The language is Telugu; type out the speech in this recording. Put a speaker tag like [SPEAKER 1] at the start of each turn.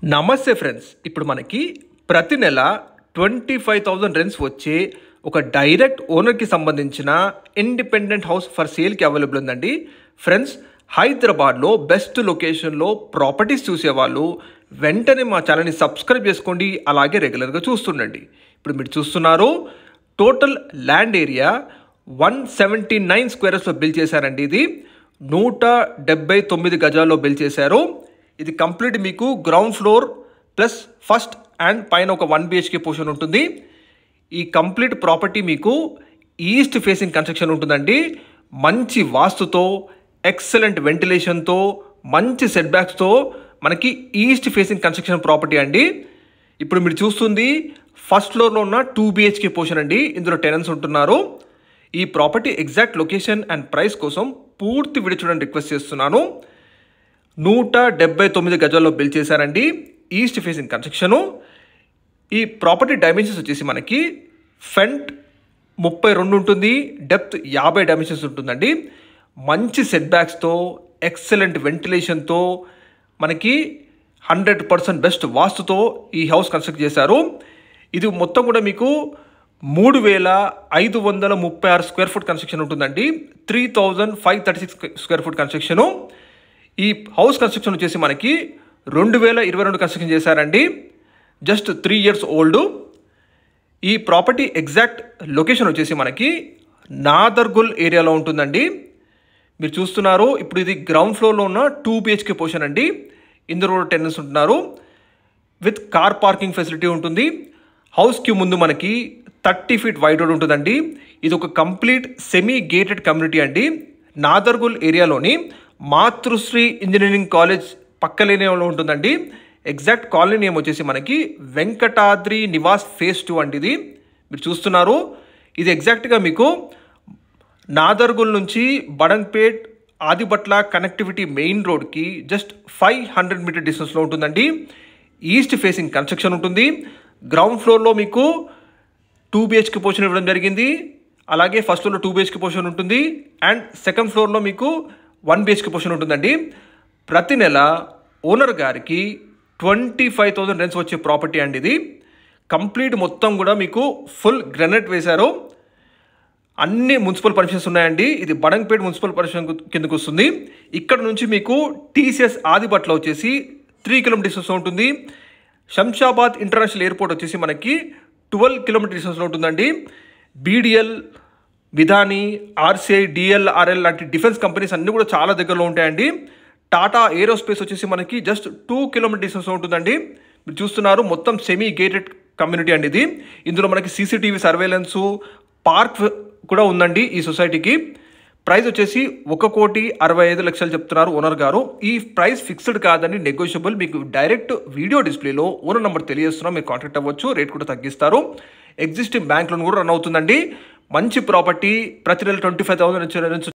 [SPEAKER 1] నమస్తే ఫ్రెండ్స్, ఇప్పుడు మనకి ప్రతి నెల 25,000 రెంట్స్ వచ్చే ఒక డైరెక్ట్ ఓనర్కి సంబంధించిన ఇండిపెండెంట్ హౌస్ ఫర్ సేల్కి అవైలబుల్ ఉందండి. ఫ్రెండ్స్, హైదరాబాద్లో బెస్ట్ లొకేషన్లో ప్రాపర్టీస్ చూసేవాళ్ళు వెంటనే మా ఛానల్ని సబ్స్క్రైబ్ చేసుకోండి, అలాగే రెగ్యులర్గా చూస్తుండండి. ఇప్పుడు మీరు చూస్తున్నారు టోటల్ ల్యాండ్ ఏరియా 179 స్క్వేర్స్లో బిల్డ్ చేశారండి. ఇది 179 గజాల్లో బిల్డ్ చేశారు. ఇది కంప్లీట్ మీకు ground floor plus first and పైన ఒక 1 BHK పోర్షన్ ఉంటుంది. ఈ కంప్లీట్ ప్రాపర్టీ మీకు ఈస్ట్ ఫేసింగ్ కన్స్ట్రక్షన్ ఉంటుందండి. మంచి వాస్తుతో, ఎక్సలెంట్ వెంటిలేషన్తో, మంచి సెట్ బ్యాక్స్తో మనకి ఈస్ట్ ఫేసింగ్ కన్స్ట్రక్షన్ ప్రాపర్టీ అండి. ఇప్పుడు మీరు చూస్తుంది ఫస్ట్ ఫ్లోర్లో ఉన్న 2 BHK పోర్షన్ అండి. ఇందులో టెనెంట్స్ ఉంటున్నారు. ఈ property exact location and price కోసం పూర్తి వీడియో చూడడానికి రిక్వెస్ట్ చేస్తున్నాను. 179 గజాల్లో బిల్డ్ చేశారండి. East facing construction. ఈ ప్రాపర్టీ డైమెన్షన్స్ వచ్చేసి మనకి ఫ్రంట్ 32 ఉంటుంది, డెప్త్ 50 డైమెన్షన్స్ ఉంటుందండి. మంచి సెట్ బ్యాక్స్తో, ఎక్సలెంట్ వెంటిలేషన్తో, మనకి 100% బెస్ట్ వాస్తుతో ఈ హౌస్ కన్స్ట్రక్ట్ చేశారు. ఇది మొత్తం కూడా మీకు 3,536 స్క్వేర్ ఫుట్ కన్స్ట్రక్షన్ ఉంటుందండి. 3,536 స్క్వేర్ ఫుట్ కన్స్ట్రక్షను. ఈ హౌస్ కన్స్ట్రక్షన్ వచ్చేసి మనకి 2022 కన్స్ట్రక్షన్ చేశారండి. Just 3 years old. ఈ ప్రాపర్టీ ఎగ్జాక్ట్ లొకేషన్ వచ్చేసి మనకి నాదర్గుల్ ఏరియాలో ఉంటుందండి. మీరు చూస్తున్నారు ఇప్పుడు ఇది గ్రౌండ్ ఫ్లోర్లో ఉన్న 2 BHK పోర్షన్ అండి. ఇందులో టెనెంట్స్ ఉంటున్నారు. విత్ కార్ పార్కింగ్ ఫెసిలిటీ ఉంటుంది. హౌస్కి ముందు మనకి 30 feet వైడ్ రోడ్ ఉంటుందండి. ఇది ఒక కంప్లీట్ సెమీ గేటెడ్ కమ్యూనిటీ అండి. నాదర్గుల్ ఏరియాలోని మాతృశ్రీ ఇంజనీరింగ్ కాలేజ్ పక్కలేనే ఉంటుందండి. ఎగ్జాక్ట్ కాలనీ నేమ్ వచ్చేసి మనకి వెంకటాద్రి నివాస్ ఫేజ్ 2 అండి. ఇది మీరు చూస్తున్నారు. ఇది ఎగ్జాక్ట్గా మీకు నాదర్గుల్ నుంచి బడంగ్పేట్, ఆదిబట్ల కనెక్టివిటీ మెయిన్ రోడ్కి జస్ట్ 500 మీటర్ డిస్టెన్స్లో ఉంటుందండి. ఈస్ట్ ఫేసింగ్ కన్స్ట్రక్షన్ ఉంటుంది. గ్రౌండ్ ఫ్లోర్లో మీకు 2 BHK పోర్షన్ ఇవ్వడం జరిగింది. అలాగే ఫస్ట్ ఫ్లోర్లో 2 BHK పోర్షన్ ఉంటుంది. అండ్ సెకండ్ ఫ్లోర్లో మీకు 1 BHK పోర్షన్ ఉంటుందండి. ప్రతి నెల ఓనర్ గారికి 25,000 రెంట్స్ వచ్చే ప్రాపర్టీ అండి. ఇది కంప్లీట్ మొత్తం కూడా మీకు ఫుల్ గ్రానైట్ వేశారు. అన్ని మున్సిపల్ పర్మిషన్స్ ఉన్నాయండి. ఇది బడంగ్పేట్ మున్సిపల్ పర్మిషన్ కిందకు వస్తుంది. ఇక్కడ నుంచి మీకు TCS ఆదిబట్ల వచ్చేసి 3 km డిస్టెన్స్లో ఉంటుంది. శంషాబాద్ ఇంటర్నేషనల్ ఎయిర్పోర్ట్ వచ్చేసి మనకి 12 km డిస్టెన్స్లో ఉంటుందండి. BDL, విధాని, RCI, DLRL లాంటి డిఫెన్స్ కంపెనీస్ అన్నీ కూడా చాలా దగ్గరలో ఉంటాయండి. టాటా ఏరోస్పేస్ వచ్చేసి మనకి జస్ట్ 2 km డిస్టెన్స్లో ఉంటుందండి. మీరు చూస్తున్నారు మొత్తం సెమీ గేటెడ్ కమ్యూనిటీ అండి ఇది. ఇందులో మనకి CCTV సర్వేలెన్సు, పార్క్ కూడా ఉందండి ఈ సొసైటీకి. ప్రైస్ వచ్చేసి 1,65,00,000 చెప్తున్నారు ఓనర్ గారు. ఈ ప్రైస్ ఫిక్స్డ్ కాదని, నెగోషియబుల్. మీకు డైరెక్ట్ వీడియో డిస్ప్లేలో ఓనర్ నెంబర్ తెలియజేస్తున్నాం, మీరు కాంటాక్ట్ అవ్వచ్చు. రేట్ కూడా తగ్గిస్తారు. ఎగ్జిస్టింగ్ బ్యాంక్ లోన్ కూడా రన్ అవుతుందండి. మంచి ప్రాపర్టీ. ప్రతి నెల 25,000